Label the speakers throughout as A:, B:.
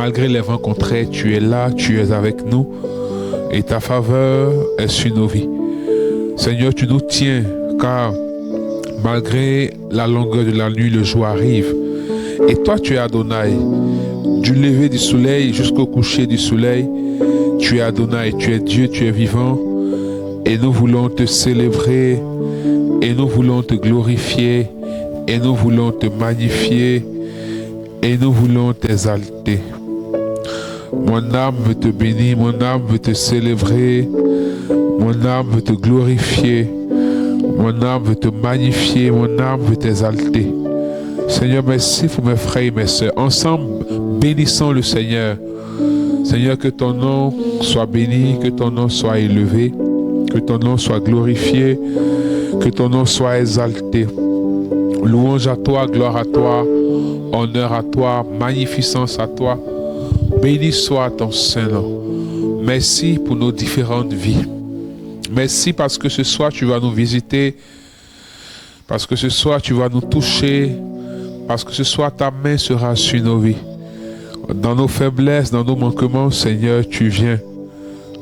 A: malgré les vents contraires, tu es là, tu es avec nous et ta faveur est sur nos vies. Seigneur, tu nous tiens car malgré la longueur de la nuit, le jour arrive. Et toi, tu es Adonai. Du lever du soleil jusqu'au coucher du soleil, tu es Adonai, tu es Dieu, tu es vivant. Et nous voulons te célébrer, et nous voulons te glorifier, et nous voulons te magnifier, et nous voulons t'exalter. Mon âme veut te bénir, mon âme veut te célébrer, mon âme veut te glorifier, mon âme veut te magnifier, mon âme veut t'exalter. Seigneur, merci pour mes frères et mes sœurs. Ensemble, bénissons le Seigneur. Seigneur, que ton nom soit béni, que ton nom soit élevé, que ton nom soit glorifié, que ton nom soit exalté. Louange à toi, gloire à toi, honneur à toi, magnificence à toi. Béni soit ton Saint-Nom. Merci pour nos différentes vies. Merci parce que ce soir tu vas nous visiter, parce que ce soir tu vas nous toucher, parce que ce soir ta main sera sur nos vies. Dans nos faiblesses, dans nos manquements, Seigneur, tu viens.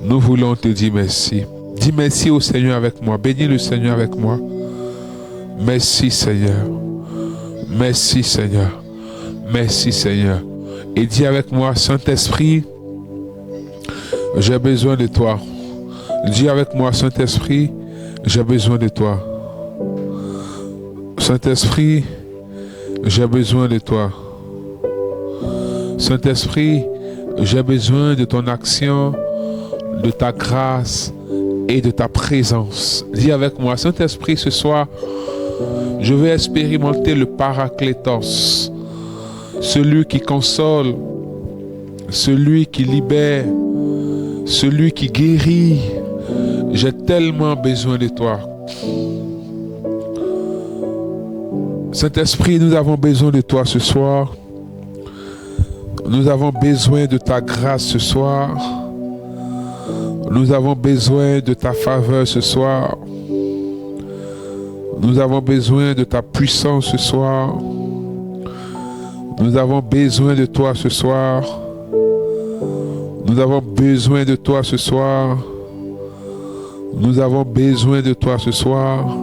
A: Nous voulons te dire merci. Dis merci au Seigneur avec moi. Bénis le Seigneur avec moi. Merci Seigneur. Merci Seigneur. Merci Seigneur. Et dis avec moi, Saint-Esprit, j'ai besoin de toi. Dis avec moi, Saint-Esprit, j'ai besoin de toi. Saint-Esprit, j'ai besoin de toi. Saint-Esprit, j'ai besoin de ton action, de ta grâce et de ta présence. Dis avec moi, Saint-Esprit, ce soir, je vais expérimenter le Paraclétos, celui qui console, celui qui libère, celui qui guérit. J'ai tellement besoin de toi. Saint-Esprit, nous avons besoin de toi ce soir. Nous avons besoin de ta grâce ce soir. Nous avons besoin de ta faveur ce soir. Nous avons besoin de ta puissance ce soir. Nous avons besoin de toi ce soir. Nous avons besoin de toi ce soir. Nous avons besoin de toi ce soir.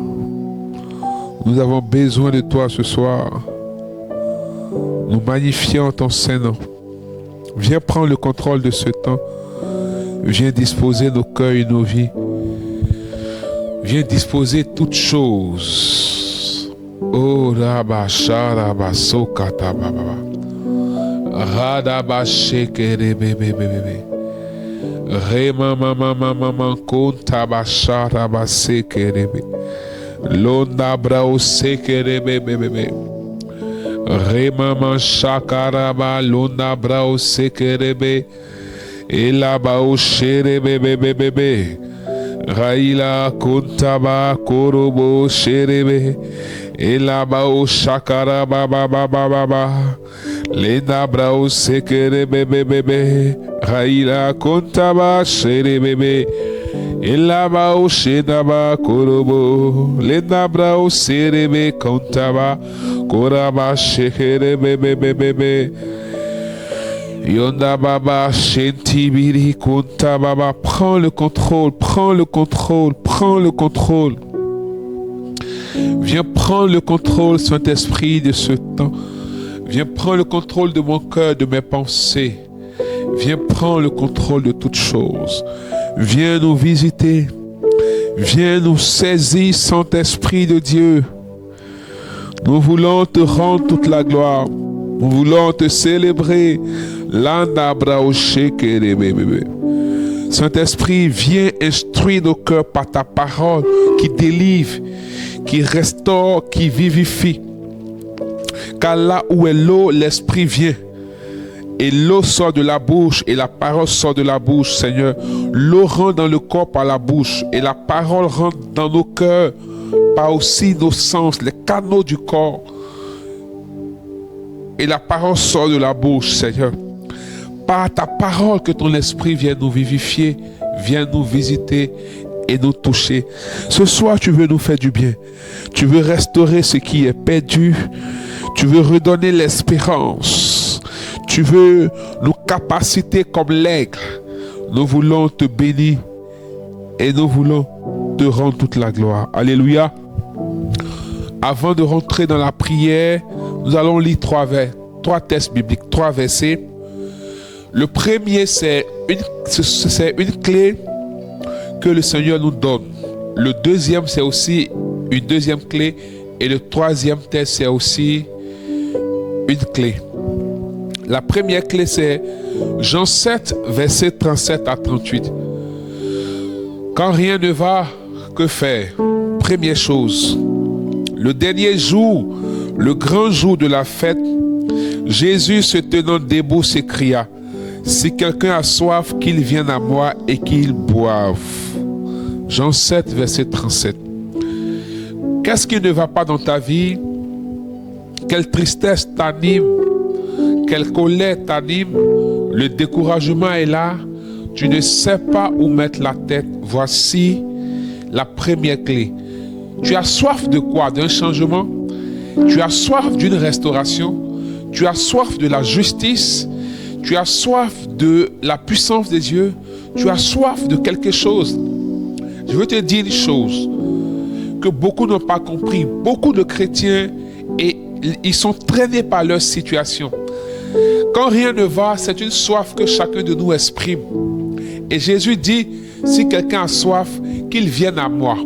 A: Nous avons besoin de toi ce soir. Nous magnifions ton Saint-Nom. Viens prendre le contrôle de ce temps. Viens disposer nos cœurs et nos vies. Viens disposer toutes choses. Oh, Rabasha, Rabaso, Katababa. Radabashe, Kerebebebebe. Remamamamamam, Kontabasha, Rabase, Kerebe. Londa Brao, Sekerebebebebe. Remaman Shakaraba, Londa Brao, Sekerebe. Elabao, Sherebebebebe. Raila Kuntaba Korobo Sherebe Elabao Shakara Baba Baba Baba Lenda Brao Sekere Bebe Bebe Raila Kuntaba Sherebe Elabao Shenaba Korobo Lenda Brao Serebe Kuntaba Koraba Shekere Bebe Bebe Yonda Baba Shentibiri Kunta Baba, prends le contrôle, prends le contrôle, prends le contrôle. Viens prendre le contrôle, Saint-Esprit, de ce temps. Viens prendre le contrôle de mon cœur, de mes pensées. Viens prendre le contrôle de toutes choses. Viens nous visiter. Viens nous saisir, Saint-Esprit de Dieu. Nous voulons te rendre toute la gloire. Nous voulons te célébrer. Saint-Esprit, viens instruire nos cœurs par ta parole qui délivre, qui restaure, qui vivifie. Car là où est l'eau, l'Esprit vient. Et l'eau sort de la bouche et la parole sort de la bouche, Seigneur. L'eau rentre dans le corps par la bouche et la parole rentre dans nos cœurs par aussi nos sens, les canaux du corps. Et la parole sort de la bouche, Seigneur. Par ta parole que ton esprit vienne nous vivifier, vienne nous visiter et nous toucher. Ce soir, tu veux nous faire du bien. Tu veux restaurer ce qui est perdu. Tu veux redonner l'espérance. Tu tu veux nous capaciter comme l'aigle. Nous voulons te bénir et nous voulons te rendre toute la gloire. Alléluia. Avant de rentrer dans la prière, nous allons lire trois textes bibliques, 3 versets. Le premier, c'est une clé que le Seigneur nous donne. Le deuxième, c'est aussi une deuxième clé. Et le troisième texte, c'est aussi une clé. La première clé, c'est Jean 7, versets 37 à 38. Quand rien ne va, que faire? Première chose, le dernier jour, le grand jour de la fête, Jésus se tenant debout s'écria: si quelqu'un a soif, qu'il vienne à moi et qu'il boive. Jean 7, verset 37. Qu'est-ce qui ne va pas dans ta vie? Quelle tristesse t'anime? Quelle colère t'anime? Le découragement est là. Tu ne sais pas où mettre la tête. Voici la première clé. Tu as soif de quoi? D'un changement? Tu as soif d'une restauration? Tu as soif de la justice? Tu as soif de la puissance des dieux? Tu as soif de quelque chose? Je veux te dire une chose que beaucoup n'ont pas compris. Beaucoup de chrétiens, et ils sont traînés par leur situation. Quand rien ne va, c'est une soif que chacun de nous exprime. Et Jésus dit, si quelqu'un a soif, qu'il vienne à moi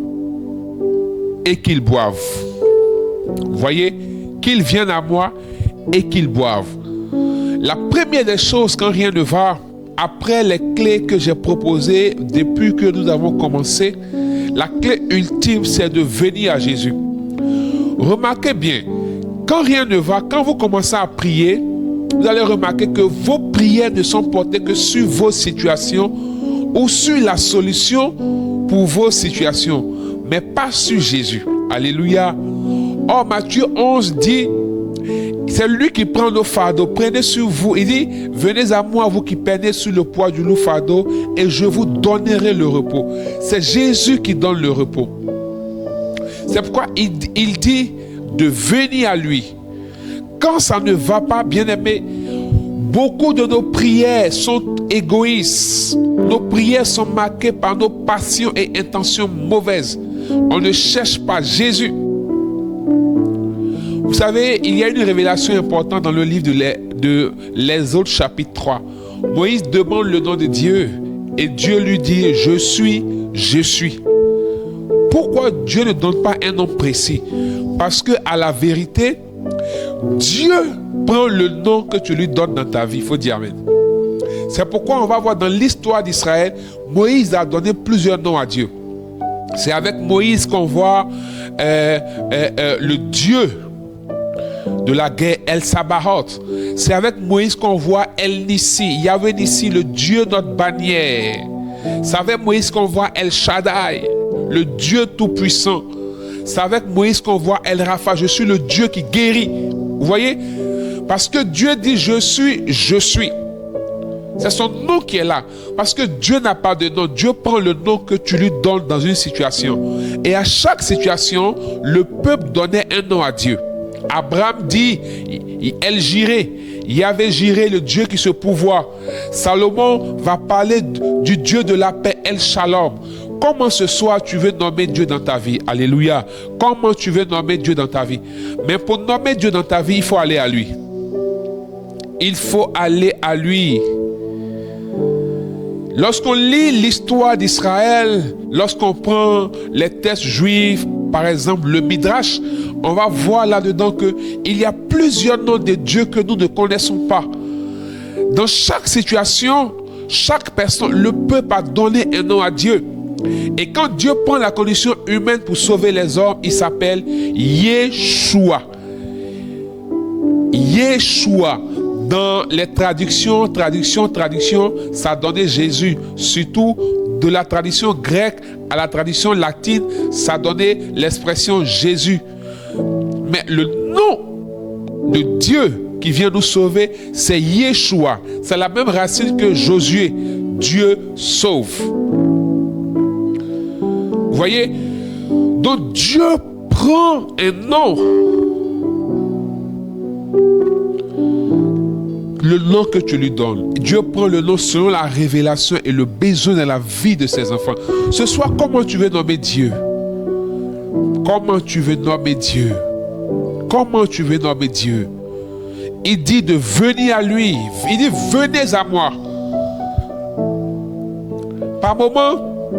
A: et qu'il boive. Vous voyez, qu'il vienne à moi et qu'il boive. La première des choses quand rien ne va, après les clés que j'ai proposées depuis que nous avons commencé, la clé ultime, c'est de venir à Jésus. Remarquez bien, quand rien ne va, quand vous commencez à prier, vous allez remarquer que vos prières ne sont portées que sur vos situations ou sur la solution pour vos situations, mais pas sur Jésus. Alléluia. Or, Matthieu 11 dit, c'est lui qui prend nos fardeaux. Prenez sur vous. Il dit, venez à moi, vous qui peinez sur le poids du lourd fardeau, et je vous donnerai le repos. C'est Jésus qui donne le repos. C'est pourquoi il dit de venir à lui. Quand ça ne va pas, bien aimé, beaucoup de nos prières sont égoïstes. Nos prières sont marquées par nos passions et intentions mauvaises. On ne cherche pas Jésus. Vous savez, il y a une révélation importante dans le livre de l'Exode chapitre 3. Moïse demande le nom de Dieu et Dieu lui dit, je suis, je suis. Pourquoi Dieu ne donne pas un nom précis? Parce que à la vérité, Dieu prend le nom que tu lui donnes dans ta vie. Il faut dire Amen. C'est pourquoi on va voir dans l'histoire d'Israël, Moïse a donné plusieurs noms à Dieu. C'est avec Moïse qu'on voit le Dieu de la guerre, El Sabaoth. C'est avec Moïse qu'on voit El Nissi, Yahvé Nissi, le Dieu de notre bannière. C'est avec Moïse qu'on voit El Shaddai, le Dieu tout-puissant. C'est avec Moïse qu'on voit El Rapha, je suis le Dieu qui guérit. Vous voyez? Parce que Dieu dit je suis, je suis. C'est son nom qui est là. Parce que Dieu n'a pas de nom. Dieu prend le nom que tu lui donnes dans une situation. Et à chaque situation, le peuple donnait un nom à Dieu. Abraham dit, El Jiré, Yahvé Jiré, le Dieu qui se pourvoit. Salomon va parler du Dieu de la paix, El Shalom. Comment ce soir tu veux nommer Dieu dans ta vie? Alléluia. Comment tu veux nommer Dieu dans ta vie? Mais pour nommer Dieu dans ta vie, il faut aller à lui. Il faut aller à lui. Lorsqu'on lit l'histoire d'Israël, lorsqu'on prend les textes juifs, par exemple le Midrash, on va voir là-dedans qu'il y a plusieurs noms de Dieu que nous ne connaissons pas. Dans chaque situation, chaque personne, le peuple a donné un nom à Dieu. Et quand Dieu prend la condition humaine pour sauver les hommes, il s'appelle Yeshua. Yeshua. Dans les traductions, ça donnait Jésus. Surtout de la tradition grecque à la tradition latine, ça donnait l'expression Jésus. Mais le nom de Dieu qui vient nous sauver, c'est Yeshua. C'est la même racine que Josué. Dieu sauve. Vous voyez? Donc Dieu prend un nom. le nom que tu lui donnes. Dieu prend le nom selon la révélation et le besoin de la vie de ses enfants. Ce soir, comment tu veux nommer Dieu? Comment tu veux nommer Dieu? Comment tu veux nommer Dieu? Il dit de venir à lui. Il dit venez à moi. Par moments,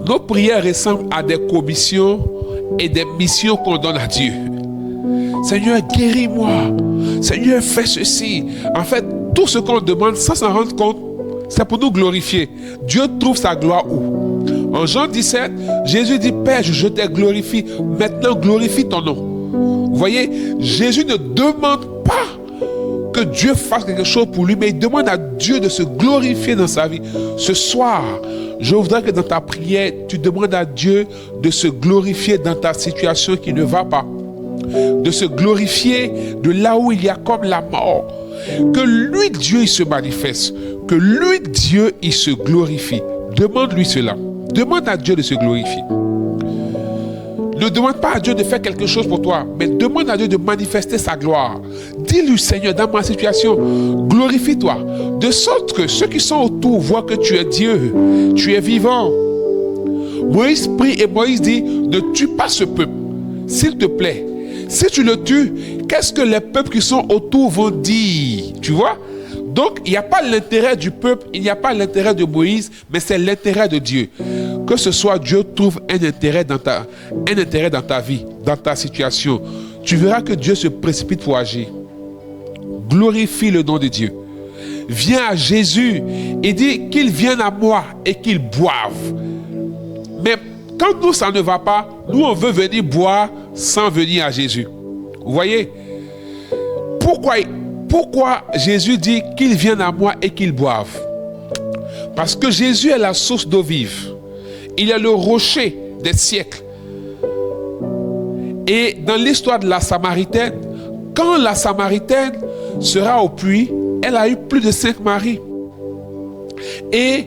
A: nos prières ressemblent à des commissions et des missions qu'on donne à Dieu. Seigneur, guéris-moi. Seigneur, fais ceci. En fait, tout ce qu'on demande sans s'en rendre compte, c'est pour nous glorifier. Dieu trouve sa gloire où? En Jean 17, Jésus dit, Père, je te glorifie. Maintenant, glorifie ton nom. Vous voyez, Jésus ne demande pas que Dieu fasse quelque chose pour lui, mais il demande à Dieu de se glorifier dans sa vie. Ce soir, je voudrais que dans ta prière, tu demandes à Dieu de se glorifier dans ta situation qui ne va pas. De se glorifier de là où il y a comme la mort. Que lui, Dieu, il se manifeste. Que lui, Dieu, il se glorifie. Demande-lui cela. Demande à Dieu de se glorifier. Ne demande pas à Dieu de faire quelque chose pour toi, mais demande à Dieu de manifester sa gloire. Dis-lui, Seigneur, dans ma situation, glorifie-toi, de sorte que ceux qui sont autour voient que tu es Dieu, tu es vivant. Moïse prie et Moïse dit, ne tue pas ce peuple, s'il te plaît. Si tu le tues, qu'est-ce que les peuples qui sont autour vont dire? Tu vois? Donc, il n'y a pas l'intérêt du peuple, il n'y a pas l'intérêt de Moïse, mais c'est l'intérêt de Dieu. Que ce soit Dieu trouve un intérêt dans ta vie, dans ta situation. Tu verras que Dieu se précipite pour agir. Glorifie le nom de Dieu. Viens à Jésus et dis qu'il vienne à moi et qu'il boive. Mais quand nous, ça ne va pas, nous, on veut venir boire sans venir à Jésus. Vous voyez? Pourquoi Jésus dit qu'il vienne à moi et qu'il boive? Parce que Jésus est la source d'eau vive. Il est le rocher des siècles. Et dans l'histoire de la Samaritaine, quand la Samaritaine sera au puits, elle a eu plus de 5 maris. Et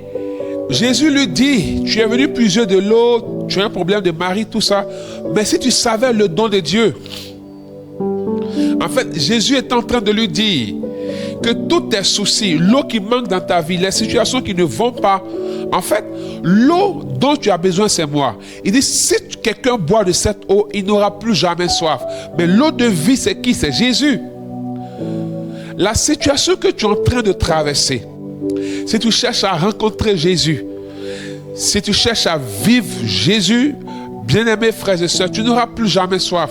A: Jésus lui dit, tu es venu puiser de l'eau, tu as un problème de mari, tout ça. Mais si tu savais le don de Dieu, en fait, Jésus est en train de lui dire que tous tes soucis, l'eau qui manque dans ta vie, les situations qui ne vont pas, en fait, l'eau dont tu as besoin, c'est moi. Il dit, si quelqu'un boit de cette eau, il n'aura plus jamais soif. Mais l'eau de vie, c'est qui? C'est Jésus. La situation que tu es en train de traverser, si tu cherches à rencontrer Jésus, si tu cherches à vivre Jésus, bien-aimés frères et sœurs, tu n'auras plus jamais soif.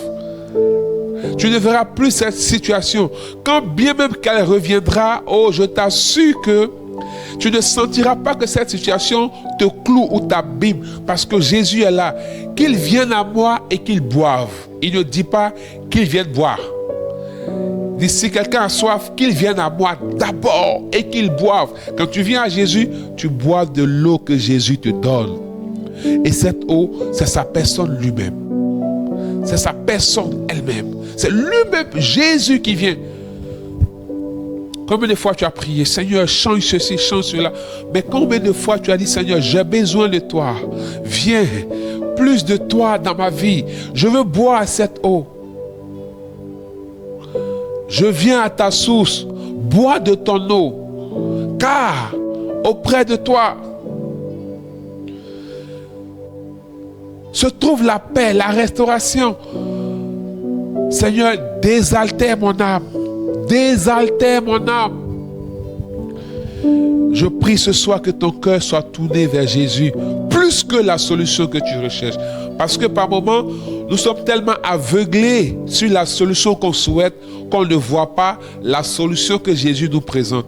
A: Tu ne verras plus cette situation. Quand bien même qu'elle reviendra, oh, je t'assure que tu ne sentiras pas que cette situation te cloue ou t'abîme, parce que Jésus est là. Qu'il vienne à moi et qu'il boive. Il ne dit pas qu'il vienne boire. Il dit, si quelqu'un a soif, qu'il vienne à moi d'abord et qu'il boive. Quand tu viens à Jésus, tu bois de l'eau que Jésus te donne. Et cette eau, c'est sa personne lui-même. C'est sa personne elle-même. C'est lui-même, Jésus, qui vient. Combien de fois tu as prié, Seigneur, change ceci, change cela. Mais combien de fois tu as dit, Seigneur, j'ai besoin de toi. Viens, plus de toi dans ma vie. Je veux boire cette eau. Je viens à ta source. Bois de ton eau. Car auprès de toi se trouve la paix, la restauration. Seigneur, désaltère mon âme. Désaltère mon âme. Je prie ce soir que ton cœur soit tourné vers Jésus, plus que la solution que tu recherches. Parce que par moments, nous sommes tellement aveuglés sur la solution qu'on souhaite qu'on ne voit pas la solution que Jésus nous présente.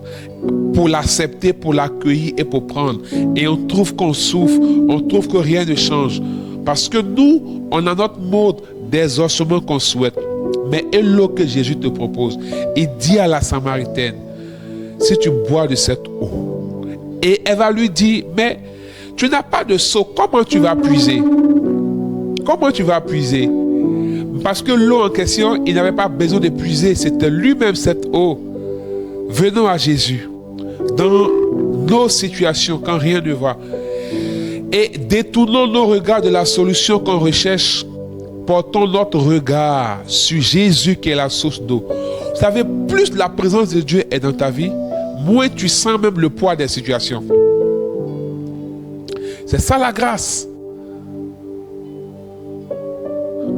A: Pour l'accepter, pour l'accueillir et pour prendre. Et on trouve qu'on souffre, on trouve que rien ne change. Parce que nous, on a notre mode d'exaucement qu'on souhaite. Mais est l'eau que Jésus te propose. Il dit à la Samaritaine, si tu bois de cette eau, et elle va lui dire, mais tu n'as pas de seau, comment tu vas puiser? Comment tu vas puiser? Parce que l'eau en question, il n'avait pas besoin de puiser, c'était lui-même cette eau. Venons à Jésus, dans nos situations, quand rien ne va, et détournons nos regards de la solution qu'on recherche. Portons notre regard sur Jésus qui est la source d'eau. Vous savez, plus la présence de Dieu est dans ta vie, moins tu sens même le poids des situations. C'est ça la grâce.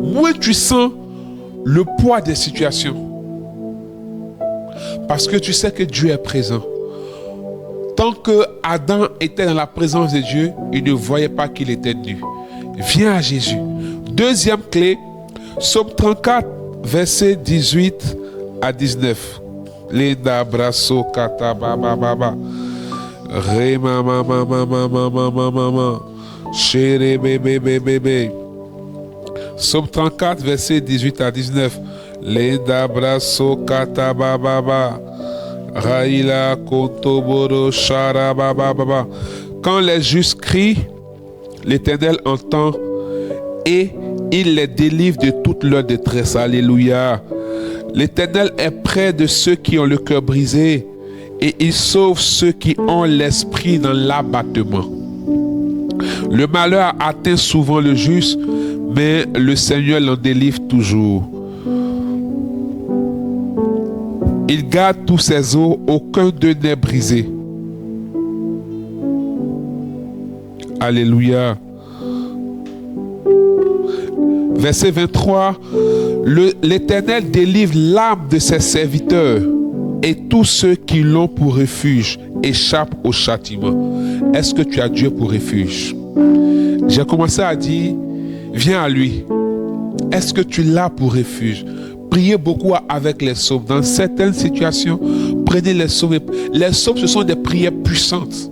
A: Moins tu sens le poids des situations. Parce que tu sais que Dieu est présent. Tant que Adam était dans la présence de Dieu, il ne voyait pas qu'il était nu. Viens à Jésus. Deuxième clé, Psaume 34, versets 18 à 19. Leda brasso kata baba baba. Re mama mama mama mama mama. Chere bébé bébé bébé. Psaume 34, versets 18 à 19. Leda brasso kata baba baba. Raïla kotoboro shara baba baba. Quand les justes crient, l'Éternel entend et il les délivre de toute leur détresse. Alléluia. L'Éternel est près de ceux qui ont le cœur brisé et il sauve ceux qui ont l'esprit dans l'abattement. Le malheur atteint souvent le juste, mais le Seigneur l'en délivre toujours. Il garde tous ses os, aucun d'eux n'est brisé. Alléluia. Verset 23. L'Éternel délivre l'âme de ses serviteurs et tous ceux qui l'ont pour refuge échappent au châtiment. Est-ce que tu as Dieu pour refuge? J'ai commencé à dire, viens à lui. Est-ce que tu l'as pour refuge? Priez beaucoup avec les psaumes. Dans certaines situations, prenez les psaumes. Les psaumes, ce sont des prières puissantes.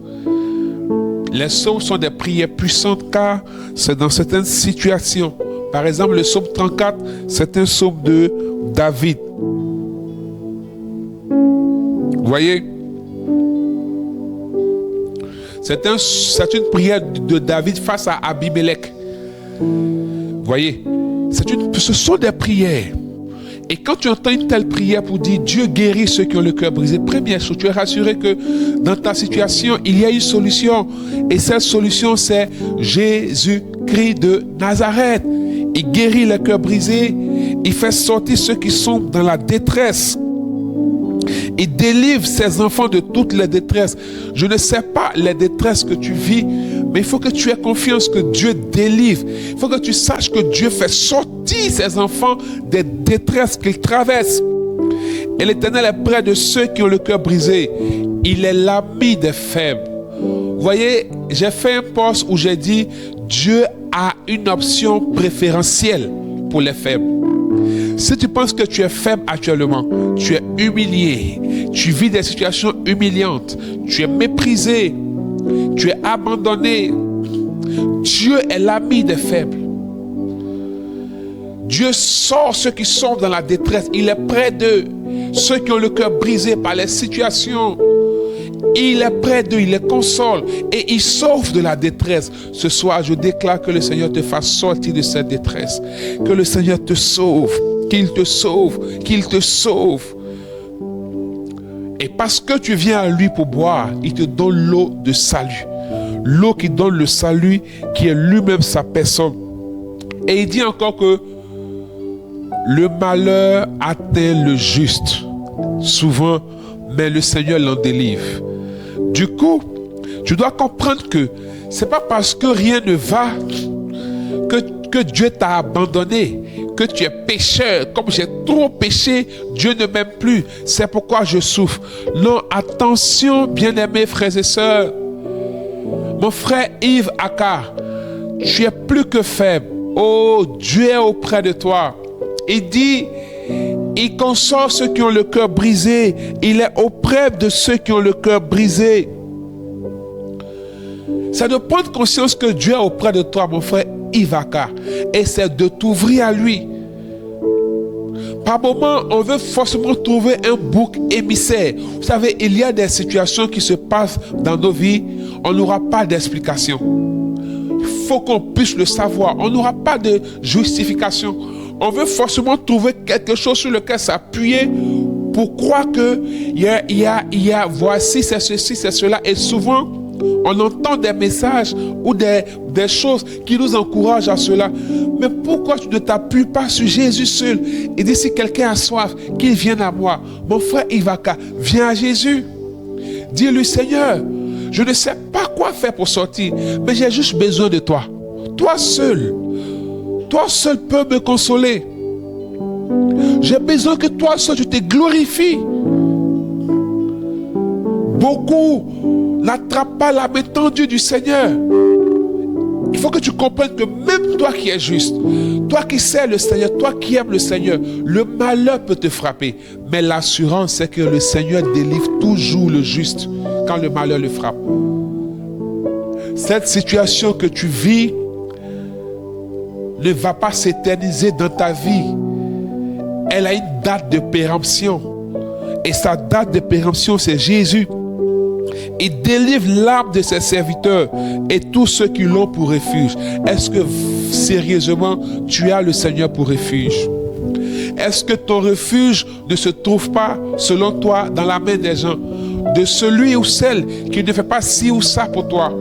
A: Les psaumes sont des prières puissantes car c'est dans certaines situations. Par exemple, le psaume 34, c'est un psaume de David. Vous voyez? C'est une prière de David face à Abimelech. Vous voyez? Ce sont des prières. Et quand tu entends une telle prière pour dire Dieu guérit ceux qui ont le cœur brisé, première chose, tu es rassuré que dans ta situation, il y a une solution. Et cette solution, c'est Jésus-Christ de Nazareth. Il guérit les cœurs brisés. Il fait sortir ceux qui sont dans la détresse. Il délivre ses enfants de toutes les détresses. Je ne sais pas les détresses que tu vis, mais il faut que tu aies confiance que Dieu délivre. Il faut que tu saches que Dieu fait sortir ses enfants des détresses qu'ils traversent. Et l'Éternel est près de ceux qui ont le cœur brisé. Il est l'ami des faibles. Vous voyez, j'ai fait un post où j'ai dit Dieu a une option préférentielle pour les faibles. Si tu penses que tu es faible actuellement, tu es humilié, tu vis des situations humiliantes, tu es méprisé, tu es abandonné, Dieu est l'ami des faibles. Dieu sort ceux qui sont dans la détresse. Il est près d'eux, ceux qui ont le cœur brisé par les situations. Il est près d'eux, il les console et il sauve de la détresse. Ce soir, je déclare que le Seigneur te fasse sortir de cette détresse. Que le Seigneur te sauve, qu'il te sauve, qu'il te sauve. Et parce que tu viens à lui pour boire, il te donne l'eau de salut. L'eau qui donne le salut, qui est lui-même sa personne. Et il dit encore que le malheur atteint le juste, souvent, mais le Seigneur l'en délivre. Du coup, tu dois comprendre que c'est pas parce que rien ne va que Dieu t'a abandonné, que tu es pécheur. Comme j'ai trop péché, Dieu ne m'aime plus. C'est pourquoi je souffre. Non, attention, bien-aimés frères et sœurs. Mon frère Yves Aka, tu es plus que faible. Oh, Dieu est auprès de toi. Il dit, il console ceux qui ont le cœur brisé. Il est auprès de ceux qui ont le cœur brisé. C'est de prendre conscience que Dieu est auprès de toi, mon frère Ivaka. Et c'est de t'ouvrir à lui. Par moments, on veut forcément trouver un bouc émissaire. Vous savez, il y a des situations qui se passent dans nos vies. On n'aura pas d'explication. Il faut qu'on puisse le savoir. On n'aura pas de justification. On veut forcément trouver quelque chose sur lequel s'appuyer pour croire que il y a voici, c'est ceci, c'est cela. Et souvent, on entend des messages ou des choses qui nous encouragent à cela. Mais pourquoi tu ne t'appuies pas sur Jésus seul? Il dit, si quelqu'un a soif, qu'il vienne à moi. Mon frère Ivaka, viens à Jésus. Dis-lui, Seigneur, je ne sais pas quoi faire pour sortir, mais j'ai juste besoin de toi. Toi seul peux me consoler. J'ai besoin que toi seul, tu te glorifies. Beaucoup n'attrapent pas la main tendue du Seigneur. Il faut que tu comprennes que même toi qui es juste, toi qui sais le Seigneur, toi qui aimes le Seigneur, le malheur peut te frapper. Mais l'assurance, c'est que le Seigneur délivre toujours le juste quand le malheur le frappe. Cette situation que tu vis ne va pas s'éterniser dans ta vie. Elle a une date de péremption. Et sa date de péremption, c'est Jésus. Il délivre l'âme de ses serviteurs et tous ceux qui l'ont pour refuge. Est-ce que sérieusement, tu as le Seigneur pour refuge? Est-ce que ton refuge ne se trouve pas, selon toi, dans la main des gens? De celui ou celle qui ne fait pas ci ou ça pour toi?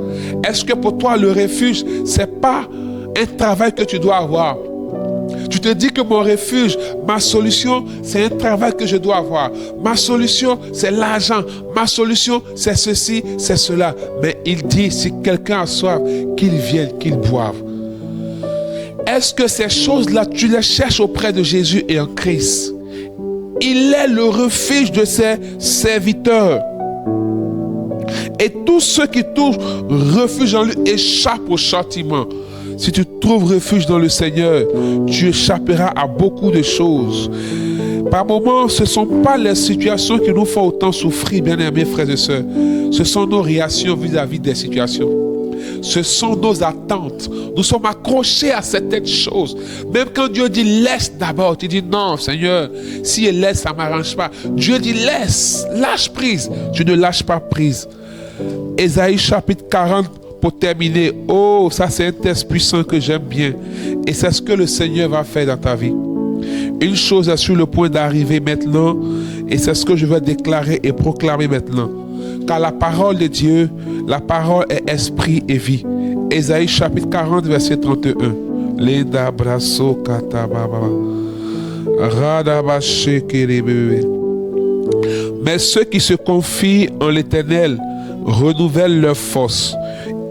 A: Est-ce que pour toi, le refuge, c'est pas un travail que tu dois avoir? Tu te dis que mon refuge, ma solution, c'est un travail que je dois avoir. Ma solution, c'est l'argent. Ma solution, c'est ceci, c'est cela. Mais il dit, si quelqu'un a soif, qu'il vienne, qu'il boive. Est-ce que ces choses-là, tu les cherches auprès de Jésus et en Christ? Il est le refuge de ses serviteurs. Et tous ceux qui trouvent refuge en lui échappent au châtiment. Si tu trouves refuge dans le Seigneur, tu échapperas à beaucoup de choses. Par moments, ce ne sont pas les situations qui nous font autant souffrir, bien-aimés frères et sœurs. Ce sont nos réactions vis-à-vis des situations. Ce sont nos attentes. Nous sommes accrochés à certaines choses. Même quand Dieu dit laisse d'abord, tu dis non, Seigneur, si il laisse, ça ne m'arrange pas. Dieu dit laisse, lâche prise. Tu ne lâches pas prise. Ésaïe chapitre 40. Pour terminer, oh, ça c'est un texte puissant que j'aime bien. Et c'est ce que le Seigneur va faire dans ta vie. Une chose est sur le point d'arriver maintenant, et c'est ce que je vais déclarer et proclamer maintenant. Car la parole de Dieu, la parole est esprit et vie. Ésaïe chapitre 40, verset 31. Leda brasso katababa. Radabashe kerebe. Mais ceux qui se confient en l'Éternel renouvellent leur force.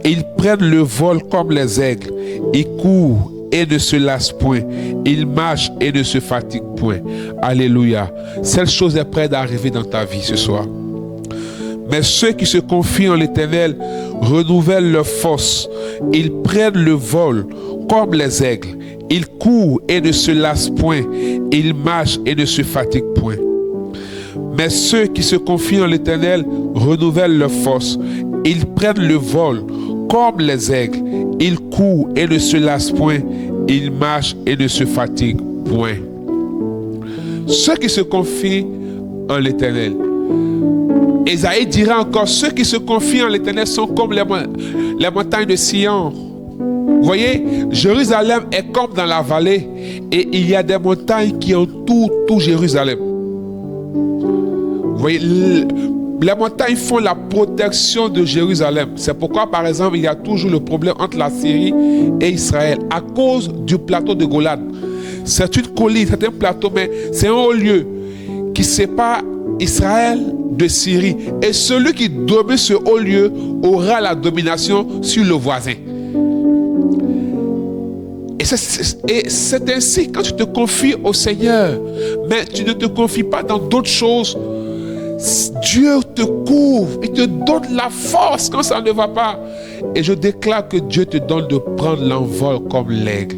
A: Ils prennent le vol comme les aigles. Ils courent et ne se lassent point. Ils marchent et ne se fatiguent point. Alléluia. Cette chose est prête d'arriver dans ta vie ce soir. Mais ceux qui se confient en l'Éternel renouvellent leur force. Ils prennent le vol comme les aigles. Ils courent et ne se lassent point. Ils marchent et ne se fatiguent point. Mais ceux qui se confient en l'Éternel renouvellent leur force. Ils prennent le vol comme les aigles. Ils courent et ne se lassent point. Ils marchent et ne se fatiguent point. Ceux qui se confient en l'Éternel. Ésaïe dira encore, ceux qui se confient en l'Éternel sont comme les montagnes de Sion. Vous voyez, Jérusalem est comme dans la vallée et il y a des montagnes qui entourent tout Jérusalem. Vous voyez, les montagnes font la protection de Jérusalem. C'est pourquoi, par exemple, il y a toujours le problème entre la Syrie et Israël à cause du plateau de Golan. C'est une colline, c'est un plateau, mais c'est un haut lieu qui sépare Israël de Syrie. Et celui qui domine ce haut lieu aura la domination sur le voisin. Et c'est ainsi quand tu te confies au Seigneur, mais tu ne te confies pas dans d'autres choses. Dieu te couvre, il te donne la force quand ça ne va pas. Et je déclare que Dieu te donne de prendre l'envol comme l'aigle.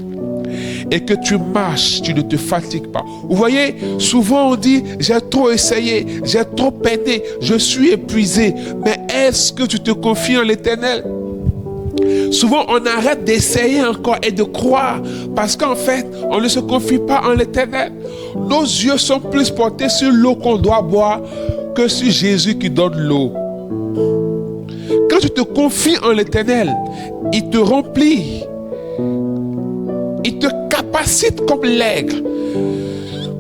A: Et que tu marches, tu ne te fatigues pas. Vous voyez, souvent on dit, j'ai trop essayé, j'ai trop peiné, je suis épuisé. Mais est-ce que tu te confies en l'Éternel? Souvent on arrête d'essayer encore et de croire parce qu'en fait on ne se confie pas en l'Éternel. Nos yeux sont plus portés sur l'eau qu'on doit boire que sur Jésus qui donne l'eau. Quand tu te confies en l'Éternel, il te remplit, il te capacite comme l'aigle.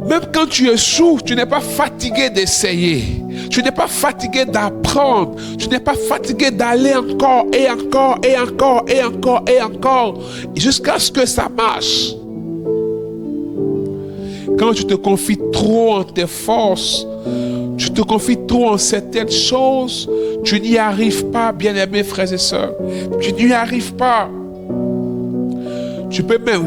A: Même quand tu échoues, tu n'es pas fatigué d'essayer. Tu n'es pas fatigué d'apprendre. Tu n'es pas fatigué d'aller encore et encore et encore et encore et encore jusqu'à ce que ça marche. Quand tu te confies trop en tes forces, tu tu te confies trop en certaines choses, tu n'y arrives pas, bien-aimés frères et sœurs. Tu n'y arrives pas. Tu peux même...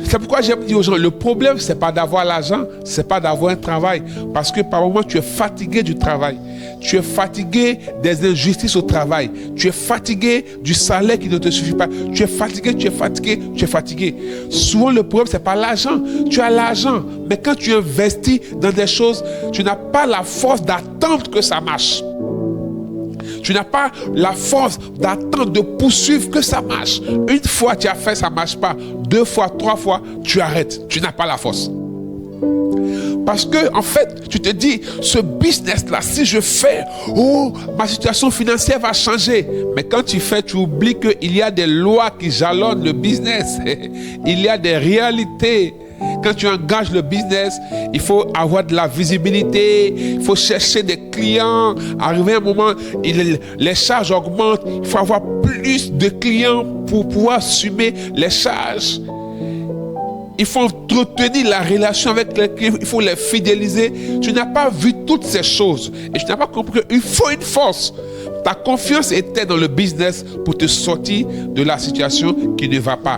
A: C'est pourquoi j'aime dire aux gens, le problème, c'est pas d'avoir l'argent, c'est pas d'avoir un travail. Parce que par moments, tu es fatigué du travail. Tu es fatigué des injustices au travail. Tu es fatigué du salaire qui ne te suffit pas. Tu es fatigué, tu es fatigué, tu es fatigué. Souvent, le problème, c'est pas l'argent. Tu as l'argent. Mais quand tu investis dans des choses, tu n'as pas la force d'attendre que ça marche. Tu n'as pas la force d'attendre, de poursuivre que ça marche. Une fois tu as fait, ça ne marche pas. 2 fois, 3 fois, tu arrêtes. Tu n'as pas la force. Parce que, en fait, tu te dis, ce business-là, si je fais, oh, ma situation financière va changer. Mais quand tu fais, tu oublies qu'il y a des lois qui jalonnent le business. Il y a des réalités. Quand tu engages le business, il faut avoir de la visibilité, il faut chercher des clients. Arrivé un moment, les charges augmentent, il faut avoir plus de clients pour pouvoir assumer les charges. Il faut entretenir la relation avec les clients, il faut les fidéliser. Tu n'as pas vu toutes ces choses et tu n'as pas compris qu'il faut une force. Ta confiance était dans le business pour te sortir de la situation qui ne va pas.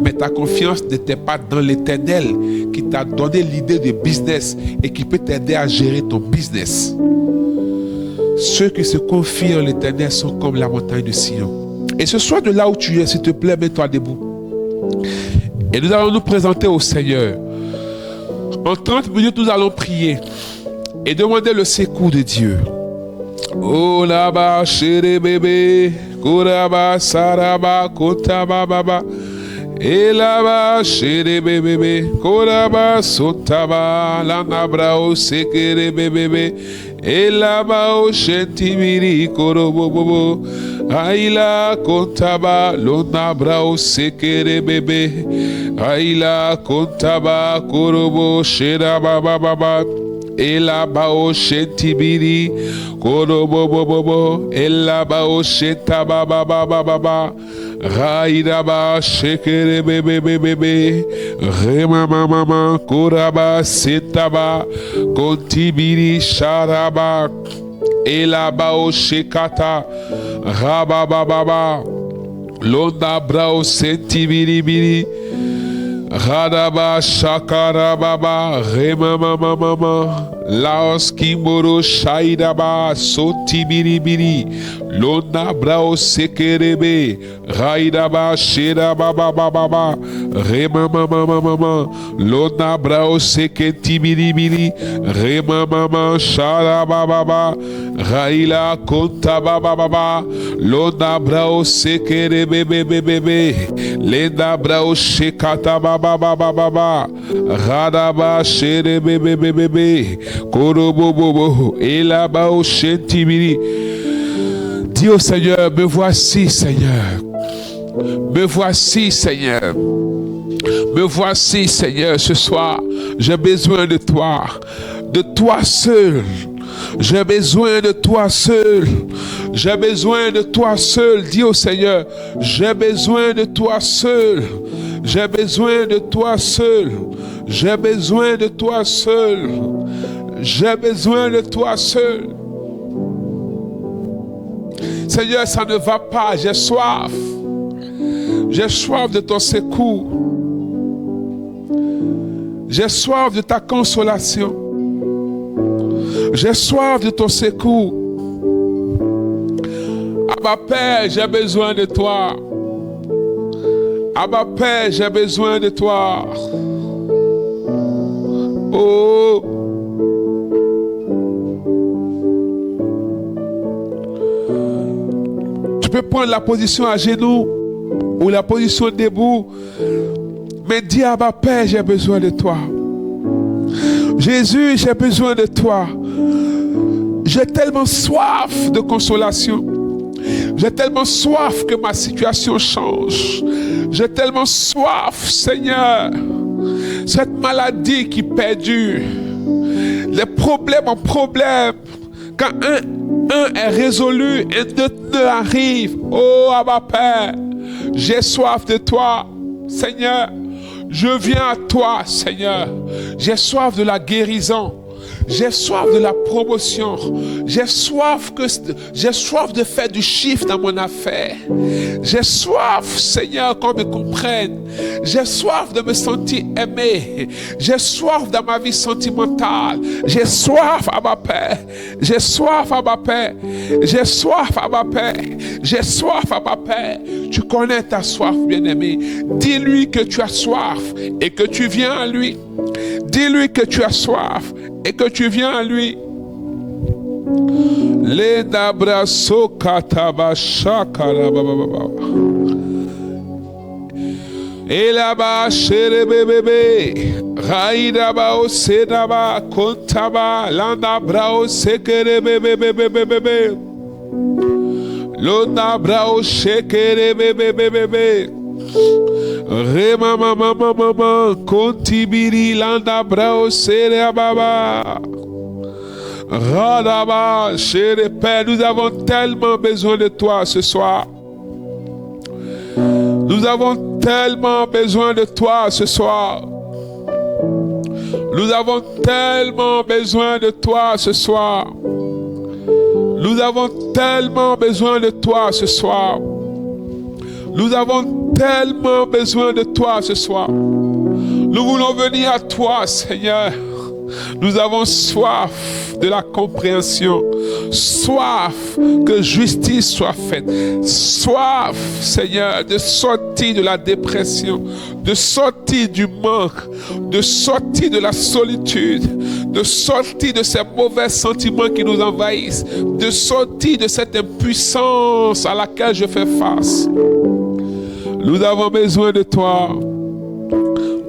A: Mais ta confiance n'était pas dans l'Éternel qui t'a donné l'idée de business et qui peut t'aider à gérer ton business. Ceux qui se confient en l'Éternel sont comme la montagne de Sion. Et ce soir, de là où tu es, s'il te plaît, mets-toi debout. Et nous allons nous présenter au Seigneur. En 30 minutes, nous allons prier et demander le secours de Dieu. Oh là-bas, chéri bébé, kouraba, saraba, kotaba, baba. Et là-bas, chéri bébé, kouraba, sotaba, la nabra, o sekere bébé. Et là-bas, o shentimiri, korobobobo. Aïla, kotaba, lo nabra, o sekere bébé. Aïla, kotaba, korobo, sheraba, baba. Elabao shetibiri korobobobobo elabao shetabababababa raidaba shekere bebebebebe remamamama koraba setaba kontibiri sharaba elabao shekata rababababa londa brao setibiribiri Radaba shakarababa remamamamama laos kimoro shaidaba sotibiribiri lona brao sekerebe raidaba sherababababa remamamamama lona brao seketibiribiri remamama sharabababa raila kontabababa lona brao sekerebebebebe lena brao shekata baba radaba shere bebe korobobobo elabao shentimiri. Dis au Seigneur, me voici Seigneur, me voici Seigneur, me voici Seigneur. Ce soir j'ai besoin de toi seul. J'ai besoin de toi seul. J'ai besoin de toi seul. Dis au Seigneur, j'ai besoin de toi seul. J'ai besoin de toi seul. J'ai besoin de toi seul. J'ai besoin de toi seul. Seigneur, ça ne va pas. J'ai soif. J'ai soif de ton secours. J'ai soif de ta consolation. J'ai soif de ton secours. Abba Père, j'ai besoin de toi. Abba Père, j'ai besoin de toi. Oh. Tu peux prendre la position à genoux ou la position debout. Mais dis Abba Père, j'ai besoin de toi. Jésus, j'ai besoin de toi. J'ai tellement soif de consolation. J'ai tellement soif que ma situation change. J'ai tellement soif, Seigneur. Cette maladie qui perdure. Les problèmes en problème. Quand un est résolu et deux arrive. Oh, Abba Père, j'ai soif de toi, Seigneur. Je viens à toi, Seigneur. J'ai soif de la guérison. J'ai soif de la promotion. J'ai soif de faire du chiffre dans mon affaire. J'ai soif, Seigneur, qu'on me comprenne. J'ai soif de me sentir aimé. J'ai soif dans ma vie sentimentale. J'ai soif à ma paix. J'ai soif à ma paix. J'ai soif à ma paix. J'ai soif à ma paix. Tu connais ta soif, bien-aimé. Dis-lui que tu as soif et que tu viens à lui. Dis-lui que tu as soif et que tu viens à lui. Les nabraso kataba shakarababa. Et là-bas, chez bébé, Raïdaba o Sedaba, Kontaba, Landabra o Sekere bébé. L'Ondabra o Shekere bébé. Rema mama, Kontibiri, Landabra o Sereababa. Radaba, chéri Père, nous avons tellement besoin de toi ce soir. Nous avons tellement besoin de toi ce soir. Nous avons tellement besoin de toi ce soir. Nous avons tellement besoin de toi ce soir. Nous avons tellement besoin de toi ce soir. Nous voulons venir à toi, Seigneur. Nous avons soif de la compréhension, soif que justice soit faite, soif, Seigneur, de sortir de la dépression, de sortir du manque, de sortir de la solitude, de sortir de ces mauvais sentiments qui nous envahissent, de sortir de cette impuissance à laquelle je fais face. Nous avons besoin de toi.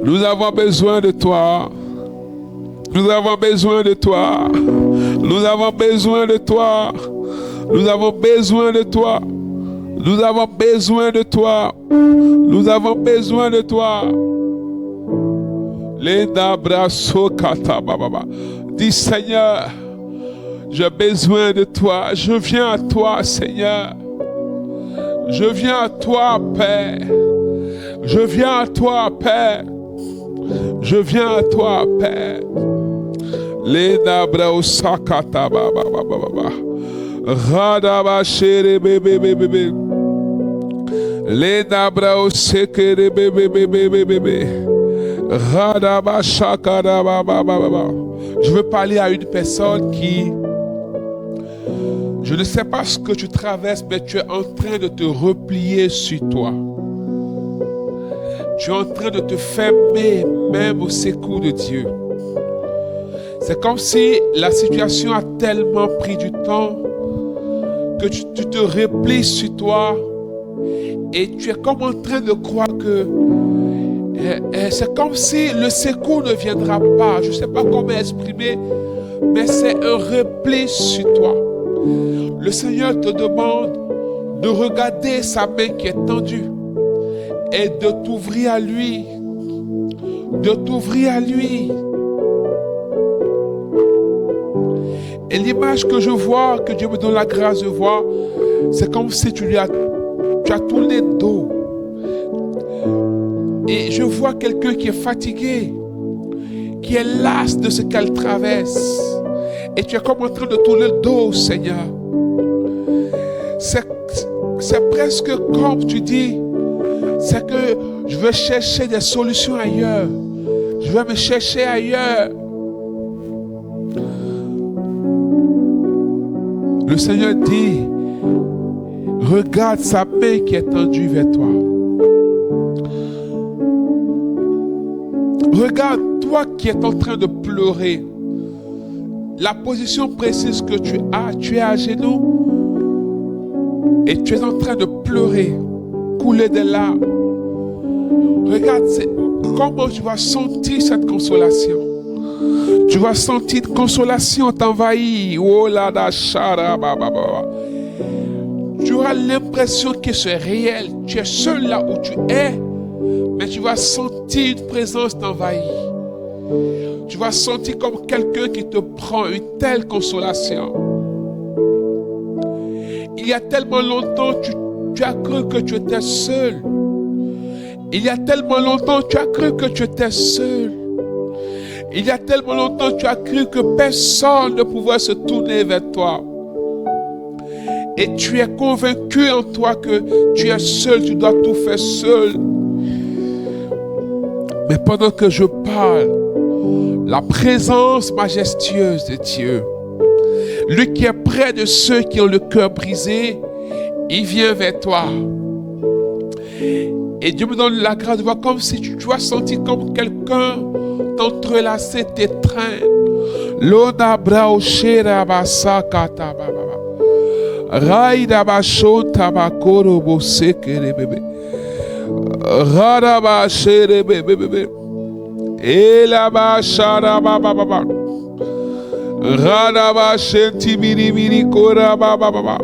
A: Nous avons besoin de toi. Nous avons besoin de toi. Nous avons besoin de toi. Nous avons besoin de toi. Nous avons besoin de toi. Nous avons besoin de toi. Dis Seigneur, j'ai besoin de toi. Je viens à toi, Seigneur. Je viens à toi, Père. Je viens à toi, Père. Je viens à toi, Père. Les nabra sakata baba baba radaba chere bébé bébé les nabra sekere bébé bébé bébé radaba shakara baba baba. Je veux parler à une personne qui, je ne sais pas ce que tu traverses, mais tu es en train de te replier sur toi. Tu es en train de te fermer même au secours de Dieu. C'est comme si la situation a tellement pris du temps que tu te replies sur toi et tu es comme en train de croire que c'est comme si le secours ne viendra pas. Je ne sais pas comment exprimer, mais c'est un repli sur toi. Le Seigneur te demande de regarder sa main qui est tendue et de t'ouvrir à lui. De t'ouvrir à lui. Et l'image que je vois, que Dieu me donne la grâce de voir, c'est comme si tu as tourné le dos. Et je vois quelqu'un qui est fatigué, qui est las de ce qu'elle traverse. Et tu es comme en train de tourner le dos au Seigneur. C'est presque comme tu dis, c'est que je veux chercher des solutions ailleurs. Je vais me chercher ailleurs. Le Seigneur dit, regarde sa main qui est tendue vers toi. Regarde toi qui es en train de pleurer. La position précise que tu es à genoux et tu es en train de pleurer, couler des larmes. Regarde comment tu vas sentir cette consolation. Tu vas sentir une consolation t'envahir. Oh là là, tu auras l'impression que c'est réel. Tu es seul là où tu es, mais tu vas sentir une présence t'envahir. Tu vas sentir comme quelqu'un qui te prend une telle consolation. Il y a tellement longtemps, tu as cru que tu étais seul. Il y a tellement longtemps, tu as cru que tu étais seul. Il y a tellement longtemps, tu as cru que personne ne pouvait se tourner vers toi. Et tu es convaincu en toi que tu es seul, tu dois tout faire seul. Mais pendant que je parle, la présence majestueuse de Dieu, lui qui est près de ceux qui ont le cœur brisé, il vient vers toi. Et Dieu me donne la grâce de voir comme si tu dois sentir comme quelqu'un t'entrelacer tes trains. Lona braoshera basakata baba. Raida bashota bakoro bosekere bebe. Rada bashere bebe bebe. Ela bashara baba baba. Rada bashenti miri miri kora baba baba.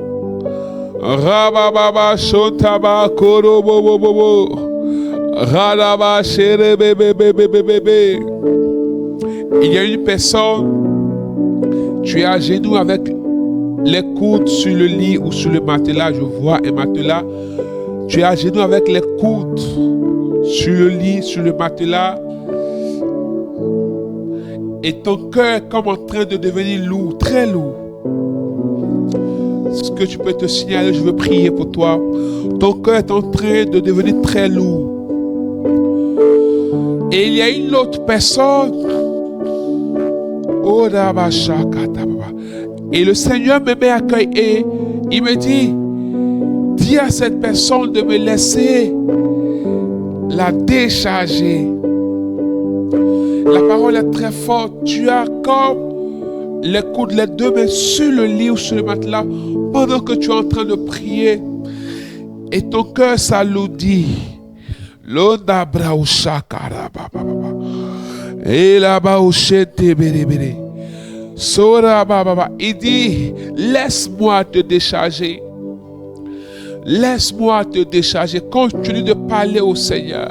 A: Raba baba shota bakoro bobo bobo. Rada bashere bebe bebe bebe. Il y a une personne, tu es à genoux avec les coudes sur le lit ou sur le matelas. Je vois un matelas. Tu es à genoux avec les coudes sur le lit, sur le matelas. Et ton cœur est comme en train de devenir lourd, très lourd. Ce que tu peux te signaler, je veux prier pour toi. Ton cœur est en train de devenir très lourd. Et il y a une autre personne. Et le Seigneur me met à cœur et il me dit, dis à cette personne de me laisser la décharger. La parole est très forte. Tu as comme les coudes, les deux mains sur le lit ou sur le matelas pendant que tu es en train de prier et ton cœur s'alourdit. L'onda brausha karaba baba. Et là-bas au chete bérébéré. Sora baba. Il dit, laisse-moi te décharger. Laisse-moi te décharger. Continue de parler au Seigneur.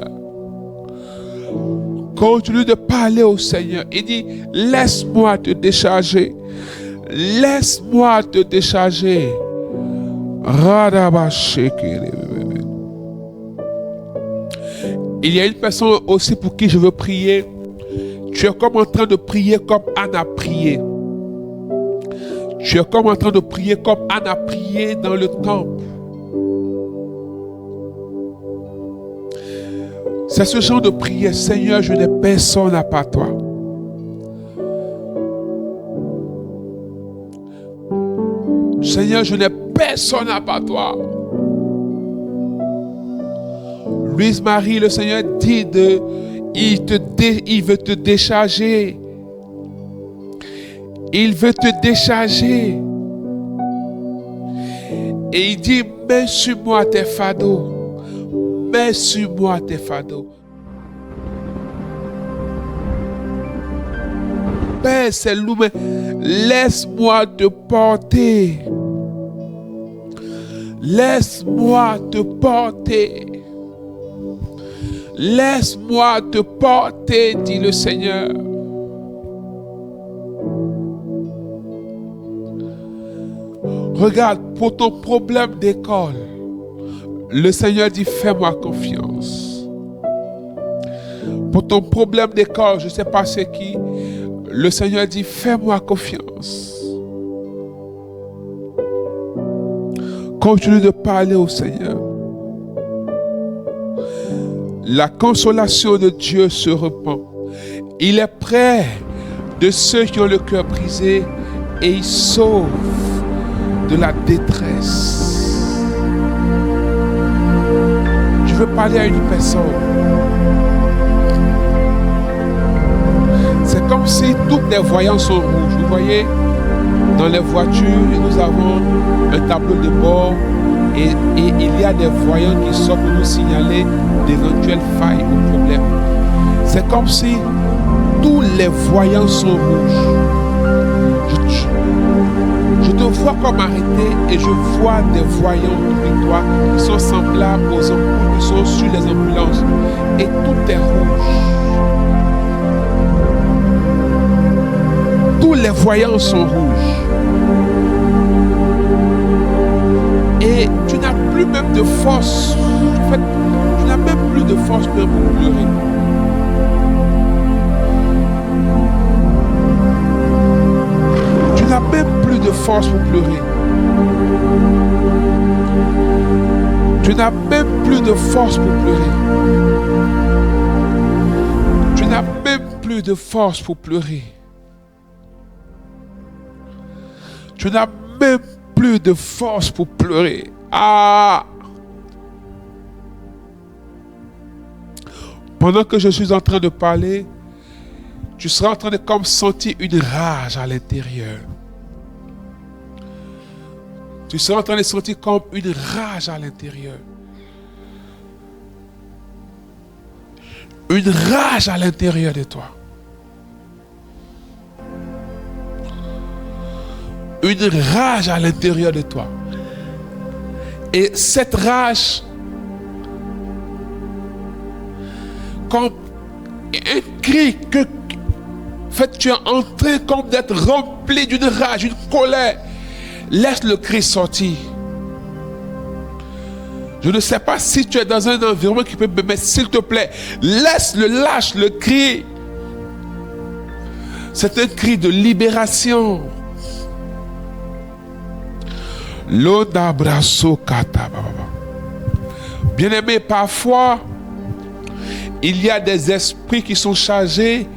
A: Continue de parler au Seigneur. Il dit, laisse-moi te décharger. Laisse-moi te décharger. Il y a une personne aussi pour qui je veux prier. Tu es comme en train de prier comme Anne a prié. Tu es comme en train de prier comme Anne a prié dans le temple. C'est ce genre de prière. Seigneur, je n'ai personne à part toi. Seigneur, je n'ai personne à part toi. Louise Marie, le Seigneur dit il veut te décharger. Il veut te décharger. Et il dit, mets sur moi tes fardeaux. Mets sur moi tes fardeaux. Père, c'est lourd, mais laisse-moi te porter. Laisse-moi te porter. Laisse-moi te porter, dit le Seigneur. Regarde, pour ton problème d'école, le Seigneur dit, fais-moi confiance. Pour ton problème d'école, je ne sais pas c'est qui, le Seigneur dit, fais-moi confiance. Continue de parler au Seigneur. La consolation de Dieu se répand. Il est près de ceux qui ont le cœur brisé et il sauve de la détresse. Je veux parler à une personne. C'est comme si toutes les voyants sont rouges. Vous voyez, dans les voitures, nous avons un tableau de bord et il y a des voyants qui sont pour nous signaler d'éventuelles failles ou problèmes. C'est comme si tous les voyants sont rouges. Je te vois comme arrêté et je vois des voyants autour de toi qui sont semblables aux ampoules qui sont sur les ambulances. Et tout est rouge. Tous les voyants sont rouges. Et tu n'as plus même de force. En fait, tu n'as même plus de force même pour pleurer. force pour pleurer. Tu n'as même plus de force pour pleurer. Tu n'as même plus de force pour pleurer. Tu n'as même plus de force pour pleurer. Ah! Pendant que je suis en train de parler, tu seras en train de comme sentir une rage à l'intérieur. Tu seras en train de sentir comme une rage à l'intérieur. Une rage à l'intérieur de toi. Une rage à l'intérieur de toi. Et cette rage, comme un cri que tu es en train comme d'être rempli d'une rage, d'une colère. Laisse le cri sortir. Je ne sais pas si tu es dans un environnement qui peut me mettre, s'il te plaît, lâche le cri. C'est un cri de libération. Bien-aimé, parfois, il y a des esprits qui sont chargés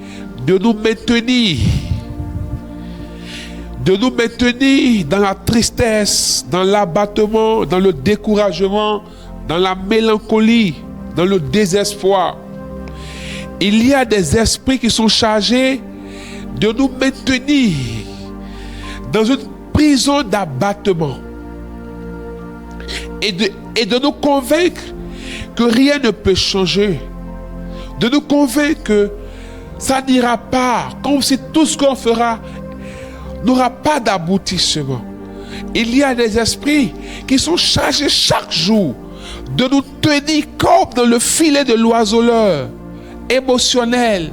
A: de nous maintenir dans la tristesse, dans l'abattement, dans le découragement, dans la mélancolie, dans le désespoir. Il y a des esprits qui sont chargés de nous maintenir dans une prison d'abattement et de nous convaincre que rien ne peut changer, de nous convaincre que ça n'ira pas, comme si tout ce qu'on fera n'aura pas d'aboutissement. Il y a des esprits qui sont chargés chaque jour de nous tenir comme dans le filet de l'oiseleur émotionnel,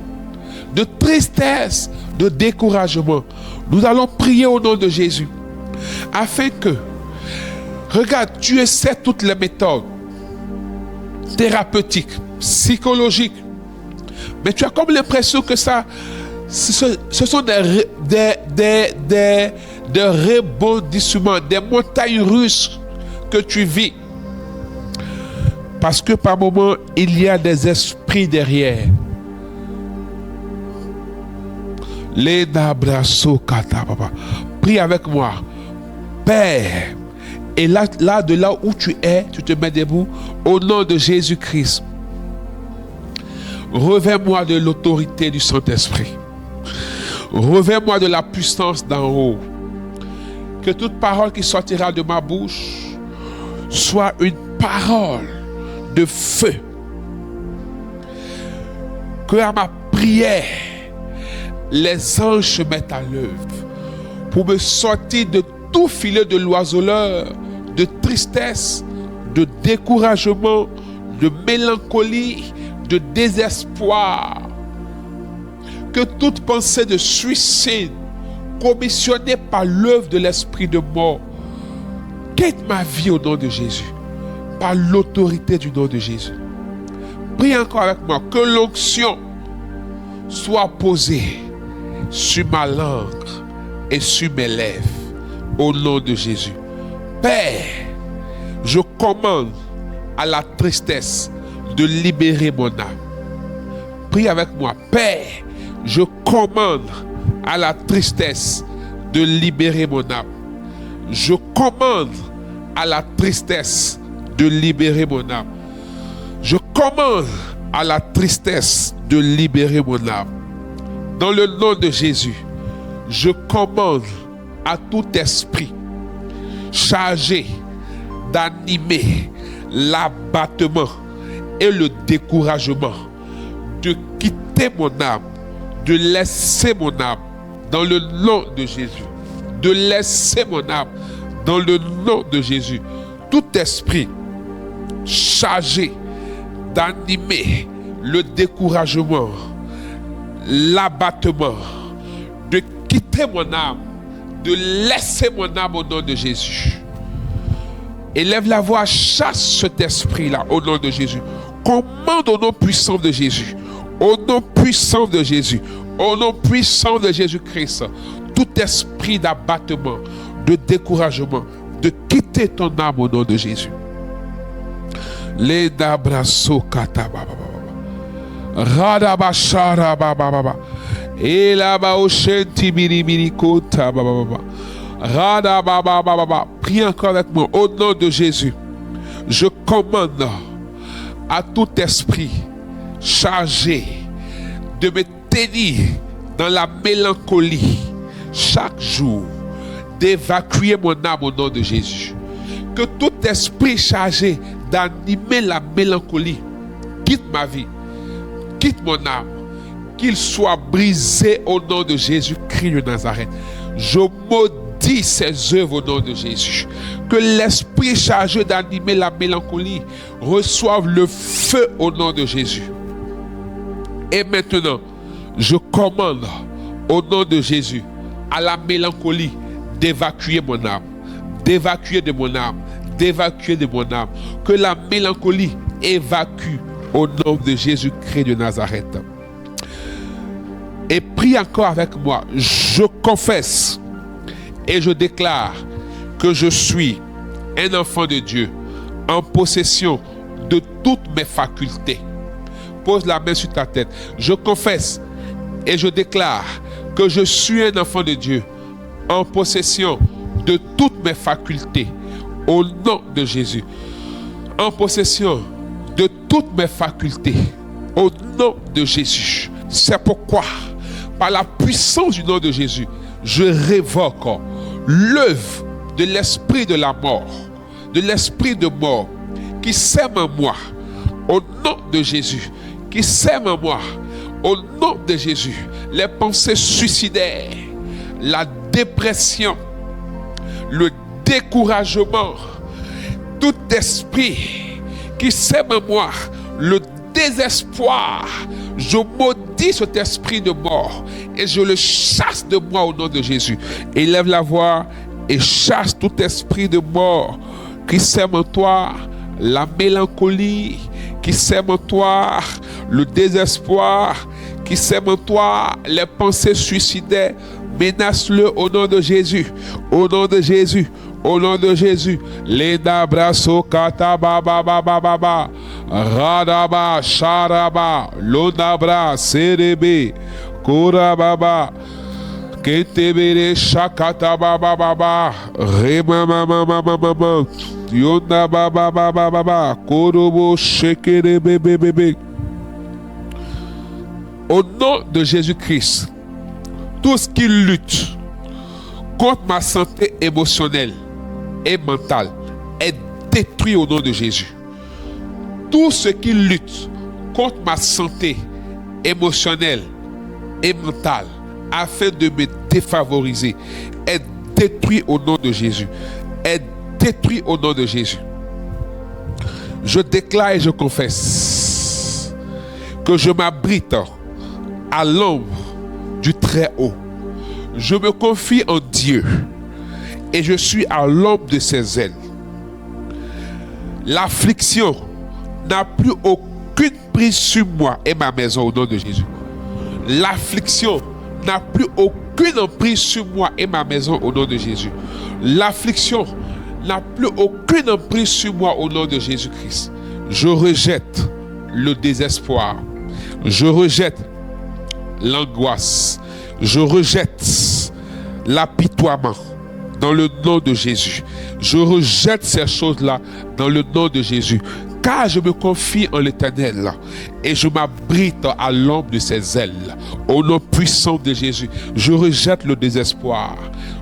A: de tristesse, de découragement. Nous allons prier au nom de Jésus afin que, regarde, tu essaies toutes les méthodes thérapeutiques, psychologiques, mais tu as comme l'impression que ce sont des rebondissements, des montagnes russes que tu vis. Parce que par moments, il y a des esprits derrière. Prie avec moi. Père, et là de là où tu es, tu te mets debout au nom de Jésus-Christ. Revêt-moi de l'autorité du Saint-Esprit. Revêt-moi de la puissance d'en haut. Que toute parole qui sortira de ma bouche soit une parole de feu. Que à ma prière, les anges se mettent à l'œuvre pour me sortir de tout filet de l'oiseleur, de tristesse, de découragement, de mélancolie, de désespoir. Que toute pensée de suicide commissionnée par l'œuvre de l'esprit de mort quitte ma vie au nom de Jésus, par l'autorité du nom de Jésus. Prie encore avec moi que l'onction soit posée sur ma langue et sur mes lèvres au nom de Jésus. Père, je commande à la tristesse de libérer mon âme. Prie avec moi. Père, je commande à la tristesse de libérer mon âme. Je commande à la tristesse de libérer mon âme. Je commande à la tristesse de libérer mon âme. Dans le nom de Jésus, je commande à tout esprit chargé d'animer l'abattement et le découragement de quitter mon âme, de laisser mon âme dans le nom de Jésus. De laisser mon âme dans le nom de Jésus. Tout esprit chargé d'animer le découragement, l'abattement, de quitter mon âme, de laisser mon âme au nom de Jésus. Élève la voix, chasse cet esprit-là au nom de Jésus. Commande au nom puissant de Jésus. Au nom puissant de Jésus. Au nom puissant de Jésus-Christ. Tout esprit d'abattement, de découragement, de quitter ton âme au nom de Jésus. Les dabraso katababa. Radabashara baba. Et là-bas au chenti mini kota baba. Radababa. Prie encore avec moi au nom de Jésus. Je commande à tout esprit chargé de me tenir dans la mélancolie chaque jour, d'évacuer mon âme au nom de Jésus. Que tout esprit chargé d'animer la mélancolie quitte ma vie, quitte mon âme, qu'il soit brisé au nom de Jésus-Christ de Nazareth. Je maudis ses œuvres au nom de Jésus. Que l'esprit chargé d'animer la mélancolie reçoive le feu au nom de Jésus. Et maintenant, je commande au nom de Jésus à la mélancolie d'évacuer mon âme, d'évacuer de mon âme, d'évacuer de mon âme. Que la mélancolie évacue au nom de Jésus-Christ de Nazareth. Et prie encore avec moi. Je confesse et je déclare que je suis un enfant de Dieu en possession de toutes mes facultés. Pose la main sur ta tête. Je confesse et je déclare que je suis un enfant de Dieu en possession de toutes mes facultés au nom de Jésus. En possession de toutes mes facultés au nom de Jésus. C'est pourquoi, par la puissance du nom de Jésus, je révoque l'œuvre de l'esprit de la mort, de l'esprit de mort qui sème en moi au nom de Jésus, qui sème en moi au nom de Jésus les pensées suicidaires, la dépression, le découragement, tout esprit qui sème en moi le désespoir. Je maudis cet esprit de mort et je le chasse de moi au nom de Jésus. Élève la voix et chasse tout esprit de mort qui sème en toi la mélancolie, qui sème en toi le désespoir, qui sème en toi les pensées suicidaires. Menace-le au nom de Jésus, au nom de Jésus, au nom de Jésus. Leda braso kata baba baba baba radaba sharaba lodabra serebe kora baba ketebere shakata baba baba rema mama mama mama yonda baba baba baba korobo shekere bebe bebe. Au nom de Jésus-Christ, tout ce qui lutte contre ma santé émotionnelle et mentale est détruit au nom de Jésus. Tout ce qui lutte contre ma santé émotionnelle et mentale afin de me défavoriser est détruit au nom de Jésus. Est détruit au nom de Jésus. Je déclare et je confesse que je m'abrite à l'ombre du Très-Haut. Je me confie en Dieu et je suis à l'ombre de ses ailes. L'affliction n'a plus aucune prise sur moi et ma maison au nom de Jésus. L'affliction n'a plus aucune emprise sur moi et ma maison au nom de Jésus. L'affliction n'a plus aucune emprise sur moi au nom de Jésus-Christ. Je rejette le désespoir. Je rejette l'angoisse. Je rejette l'apitoiement dans le nom de Jésus. Je rejette ces choses-là dans le nom de Jésus. Car je me confie en l'Éternel et je m'abrite à l'ombre de ses ailes. Au nom puissant de Jésus, je rejette le désespoir.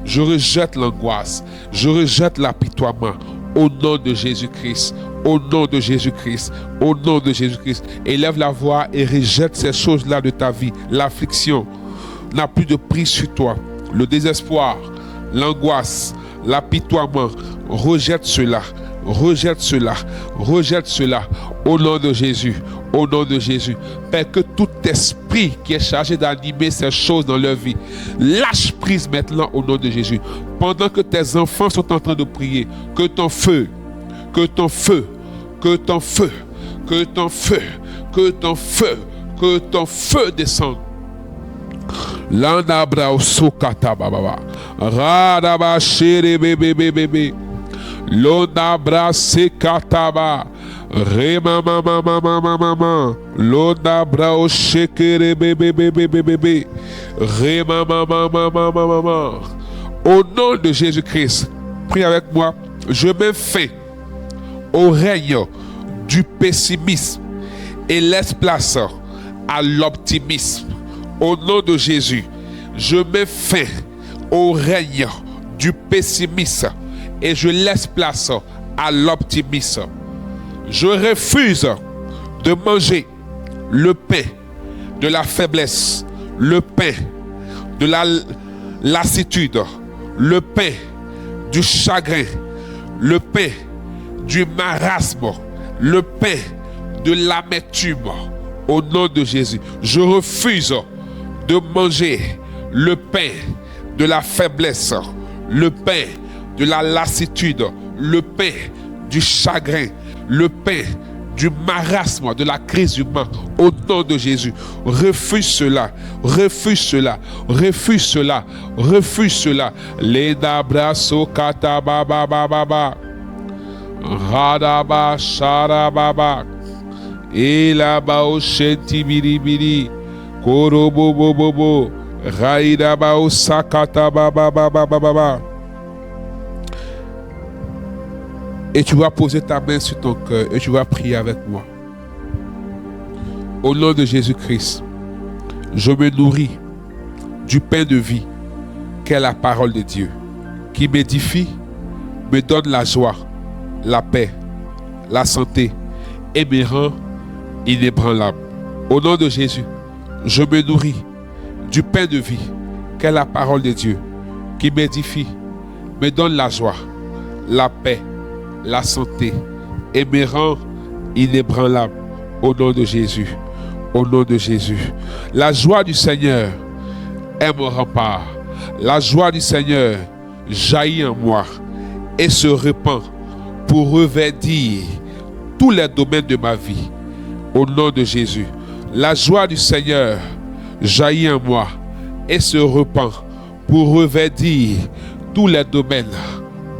A: Je rejette l'angoisse. Je rejette l'apitoiement. Au nom de Jésus-Christ. Au nom de Jésus-Christ, au nom de Jésus-Christ, élève la voix et rejette ces choses-là de ta vie. L'affliction n'a plus de prise sur toi. Le désespoir, l'angoisse, l'apitoiement, rejette cela, rejette cela, rejette cela. Au nom de Jésus, au nom de Jésus. Père, que tout esprit qui est chargé d'animer ces choses dans leur vie, lâche prise maintenant au nom de Jésus. Pendant que tes enfants sont en train de prier, que ton feu, que ton feu, que ton feu, que ton feu, que ton feu, que ton feu descende. Landa brao sokata baba. Radaba shere bebe bebe. Londa bra sekataba. Rema mama mama mama. Londa brao shekere bebe bebe bebe. Rema mama mama mama. Au nom de Jésus-Christ, prie avec moi. Je mets fin au règne du pessimisme et laisse place à l'optimisme. Au nom de Jésus, je mets fin au règne du pessimisme et je laisse place à l'optimisme. Je refuse de manger le pain de la faiblesse, le pain de la lassitude, le pain du chagrin, le pain du marasme, le pain de l'amertume. Au nom de Jésus, je refuse de manger le pain de la faiblesse, le pain de la lassitude, le pain du chagrin, le pain du marasme, de la crise humaine. Au nom de Jésus, refuse cela, refuse cela, refuse cela, refuse cela. Leda braso kata baba baba, radaba shara baba, elabao shenti biri biri, korobo bobo bobo, raidabao sakata baba baba baba. Et tu vas poser ta main sur ton cœur et tu vas prier avec moi. Au nom de Jésus-Christ, je me nourris du pain de vie qu'est la parole de Dieu, qui m'édifie, me donne la joie, la paix, la santé et me rend inébranlable. Au nom de Jésus, je me nourris du pain de vie qu'est la parole de Dieu, qui m'édifie, me donne la joie, la paix, la santé et me rend inébranlable. Au nom de Jésus, au nom de Jésus. La joie du Seigneur est mon rempart. La joie du Seigneur jaillit en moi et se répand pour revêtir tous les domaines de ma vie. Au nom de Jésus. La joie du Seigneur jaillit en moi et se répand pour revêtir tous les domaines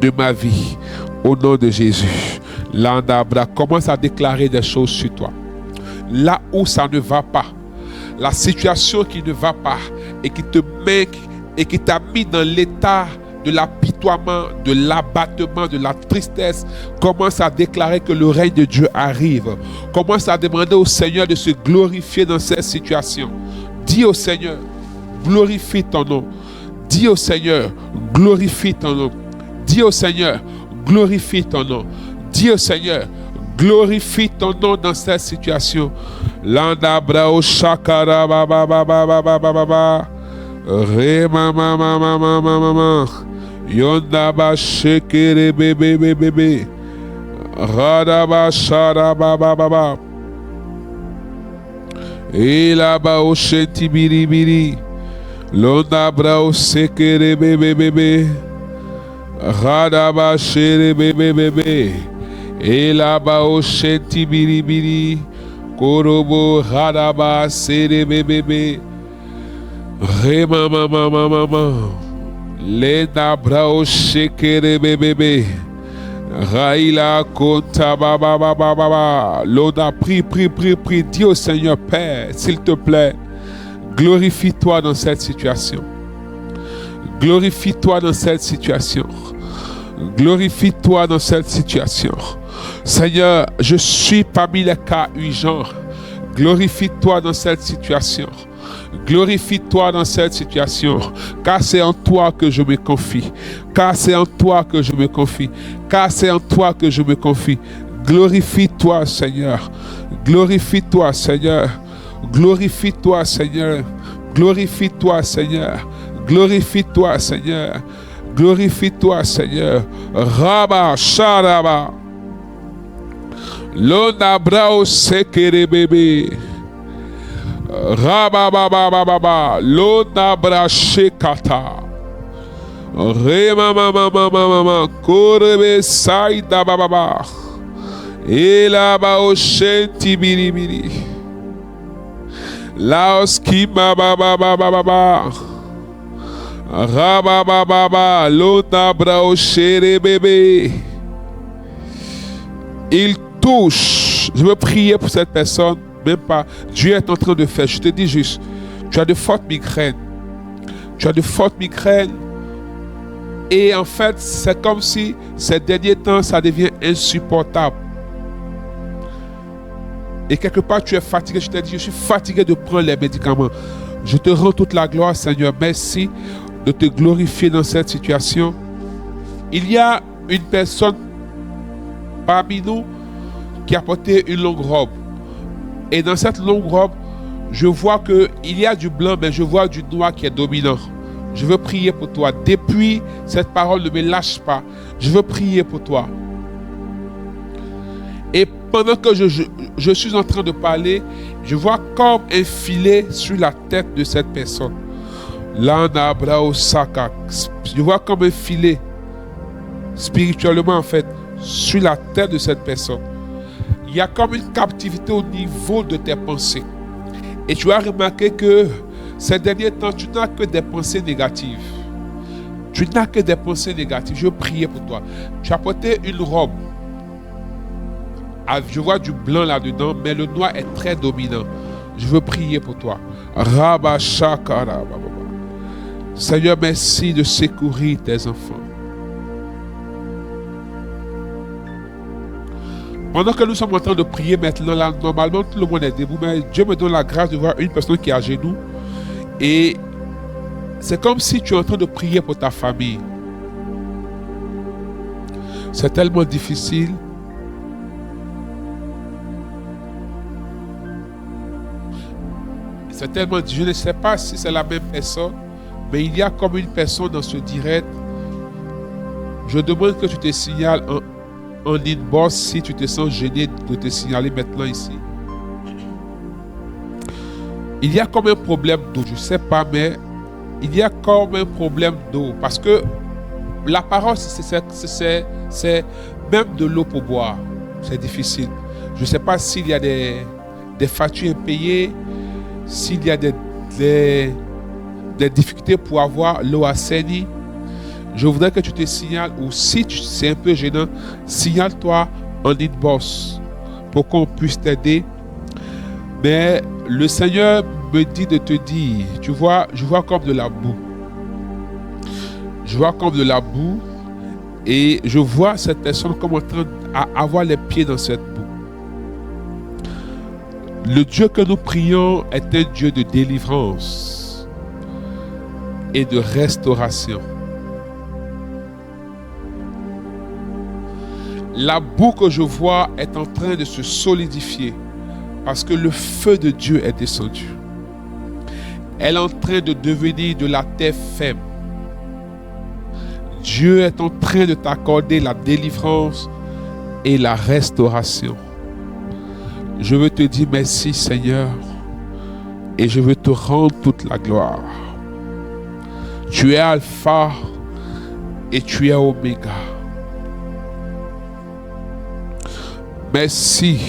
A: de ma vie. Au nom de Jésus. L'andabra, commence à déclarer des choses sur toi. Là où ça ne va pas, la situation qui ne va pas et qui te met et qui t'a mis dans l'état de l'apitoiement, de l'abattement, de la tristesse, commence à déclarer que le règne de Dieu arrive. Commence à demander au Seigneur de se glorifier dans cette situation. Dis au Seigneur, glorifie ton nom. Dis au Seigneur, glorifie ton nom. Dis au Seigneur, glorifie ton nom. Dis au Seigneur, glorifie ton nom dans cette situation. Landa brao shakara baba baba baba baba. Re mama mama mama mama. Yonda ba shekere bebe bebe bebe. Rada ba shara baba baba. Ela ba o shenti biri biri. Londa brao sekere bebe bebe. Radaba shere bebe bebe. Elaba o shenti biri biri. Korobo radaba shere bebe bebe. Re mama mama mama. Lenda brao shekere bebe bebe. Raila konta baba baba baba. Loda prie. Dis au Seigneur Père, s'il te plaît, glorifie-toi dans cette situation. Glorifie-toi dans cette situation. Glorifie-toi dans cette situation. Seigneur, je suis parmi les cas urgents. Glorifie-toi dans cette situation. Glorifie-toi dans cette situation. Car c'est en toi que je me confie. Car c'est en toi que je me confie. Car c'est en toi que je me confie. Glorifie-toi, Seigneur. Glorifie-toi, Seigneur. Glorifie-toi, Seigneur. Glorifie-toi, Seigneur. Glorifie-toi, Seigneur. Glorifie-toi, Seigneur. Raba, Sharaba. Lona brao sekere bebe. Raba baba baba. Lona bra shekata. Rema mama mama mama. Korebe saida baba. Ela ba o shenti biri biri. Laoski ma ba ba ba ba ba ba. Raba ba ba ba. Lona brao chere bébé. Il touche. Je veux prier pour cette personne. Même pas. Dieu est en train de faire. Je te dis juste. Tu as de fortes migraines. Tu as de fortes migraines. Et en fait, c'est comme si ces derniers temps, ça devient insupportable. Et quelque part, tu es fatigué. Je t'ai dit, je suis fatigué de prendre les médicaments. Je te rends toute la gloire, Seigneur. Merci de te glorifier dans cette situation. Il y a une personne parmi nous qui a porté une longue robe. Et dans cette longue robe, je vois qu'il y a du blanc, mais je vois du noir qui est dominant. Je veux prier pour toi. Depuis cette parole, ne me lâche pas. Je veux prier pour toi. Et pendant que je suis en train de parler, je vois comme un filet sur la tête de cette personne. Je vois comme un filet, spirituellement en fait, sur la tête de cette personne. Il y a comme une captivité au niveau de tes pensées. Et tu as remarqué que ces derniers temps, tu n'as que des pensées négatives. Tu n'as que des pensées négatives. Je veux prier pour toi. Tu as porté une robe. Je vois du blanc là-dedans, mais le noir est très dominant. Je veux prier pour toi. Seigneur, merci de secourir tes enfants. Pendant que nous sommes en train de prier maintenant, là, normalement, tout le monde est debout, mais Dieu me donne la grâce de voir une personne qui est à genoux. Et c'est comme si tu es en train de prier pour ta famille. C'est tellement difficile. C'est tellement difficile. Je ne sais pas si c'est la même personne, mais il y a comme une personne dans ce direct. Je demande que tu te signales en inbox si tu te sens gêné de te signaler maintenant ici. Il y a comme un problème d'eau, je ne sais pas, mais il y a comme un problème d'eau. Parce que la parole, c'est même de l'eau pour boire. C'est difficile. Je ne sais pas s'il y a des factures impayées, s'il y a des difficultés pour avoir l'eau assainie. Je voudrais que tu te signales, ou si c'est un peu gênant, signale-toi en inbox pour qu'on puisse t'aider. Mais le Seigneur me dit de te dire, tu vois, je vois comme de la boue. Je vois comme de la boue et je vois cette personne comme en train d'avoir les pieds dans cette boue. Le Dieu que nous prions est un Dieu de délivrance et de restauration. La boue que je vois est en train de se solidifier parce que le feu de Dieu est descendu. Elle est en train de devenir de la terre ferme. Dieu est en train de t'accorder la délivrance et la restauration. Je veux te dire merci Seigneur et je veux te rendre toute la gloire. Tu es Alpha et tu es Oméga. Merci